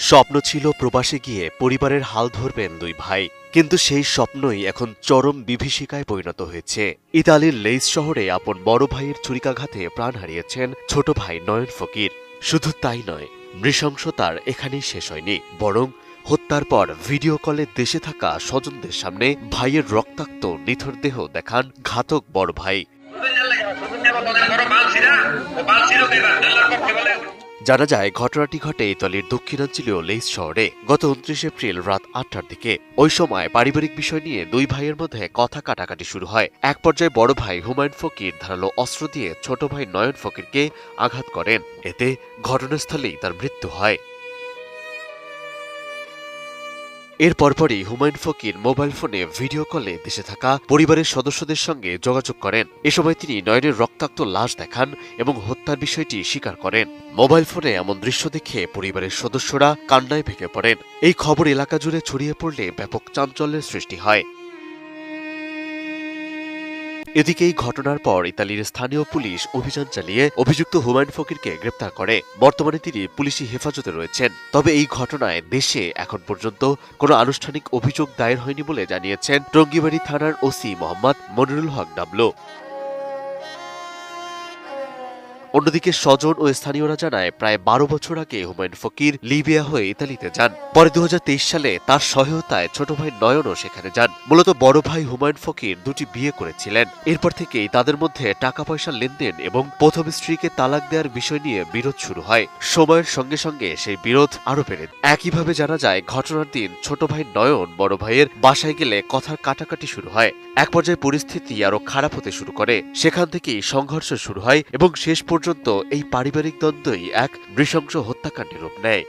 স্বপ্ন ছিল প্রবাসে গিয়ে পরিবারের হাল ধরবেন দুই ভাই, কিন্তু সেই স্বপ্নই এখন চরম বিভীষিকায় পরিণত হয়েছে। ইতালির লেইস শহরে আপন বড় ভাইয়ের ছুরিকাঘাতে প্রাণ হারিয়েছেন ছোট ভাই নয়ন ফকির। শুধু তাই নয়, নৃশংসতার এখানেই শেষ হয়নি, বরং হত্যার পর ভিডিও কলে দেশে থাকা স্বজনদের সামনে ভাইয়ের রক্তাক্ত নিথর দেহ দেখান ঘাতক বড় ভাই। জানা যায় ঘটনাটি ঘটে ইতালির দক্ষিণাঞ্চলীয় লেইস শহরে গত 29 এপ্রিল রাত 8টার দিকে। ওই সময় পারিবারিক বিষয় নিয়ে দুই ভাইয়ের মধ্যে কথা কাটাকাটি শুরু হয়। এক পর্যায়ে বড় ভাই হুমায়ুন ফকির ধারালো অস্ত্র দিয়ে ছোট ভাই নয়ন ফকিরকে আঘাত করেন। এতে ঘটনাস্থলেই তার মৃত্যু হয়। এর পরপরই হুমায়ুন ফকির মোবাইল ফোনে ভিডিও কলে দেশে থাকা পরিবারের সদস্যদের সঙ্গে যোগাযোগ করেন। এ সময় তিনি নয়নের রক্তাক্ত লাশ দেখান এবং হত্যার বিষয়টি স্বীকার করেন। মোবাইল ফোনে এমন দৃশ্য দেখে পরিবারের সদস্যরা কান্নায় ভেঙে পড়েন। এই খবর এলাকা জুড়ে ছড়িয়ে পড়লে ব্যাপক চাঞ্চল্যের সৃষ্টি হয়। এদিকে এই ঘটনার পর ইতালির স্থানীয় পুলিশ অভিযান চালিয়ে অভিযুক্ত হুমায়ুন ফকিরকে গ্রেপ্তার করে। বর্তমানে তিনি পুলিশি হেফাজতে রয়েছেন। তবে এই ঘটনায় দেশে এখন পর্যন্ত কোনো আনুষ্ঠানিক অভিযোগ দায়ের হয়নি বলে জানিয়েছেন টঙ্গীবাড়ি থানার ওসি মোহাম্মদ মনিরুল হক ডাবলু। অন্যদিকে স্বজন ও স্থানীয়রা জানায় প্রায় 12 বছর আগে হুমায়ুন ফকির লিবিয়া হয়ে ইতালিতে যান। পরে 2023 সালে তার সহায়তায় ছোট ভাই নয়নও সেখানে যান। মূলত বড় ভাই হুমায়ুন ফকির দুটি বিয়ে করেছিলেন। এরপর থেকেই তাদের মধ্যে টাকা পয়সার লেনদেন এবং প্রথম স্ত্রীকে তালাক দেওয়ার বিষয় নিয়ে বিরোধ শুরু হয়। সময়ের সঙ্গে সঙ্গে সেই বিরোধ আরো বেড়ে। একইভাবে জানা যায় ঘটনার দিন ছোট ভাই নয়ন বড় ভাইয়ের বাসায় গেলে কথার কাটাকাটি শুরু হয়। এক পর্যায়ে পরিস্থিতি আরো খারাপ হতে শুরু করে। সেখান থেকেই সংঘর্ষ শুরু হয় এবং শেষ পর্যন্ত এই পারিবারিক দ্বন্দ্বই এক নৃশংস হত্যাকাণ্ডের রূপ নেয়।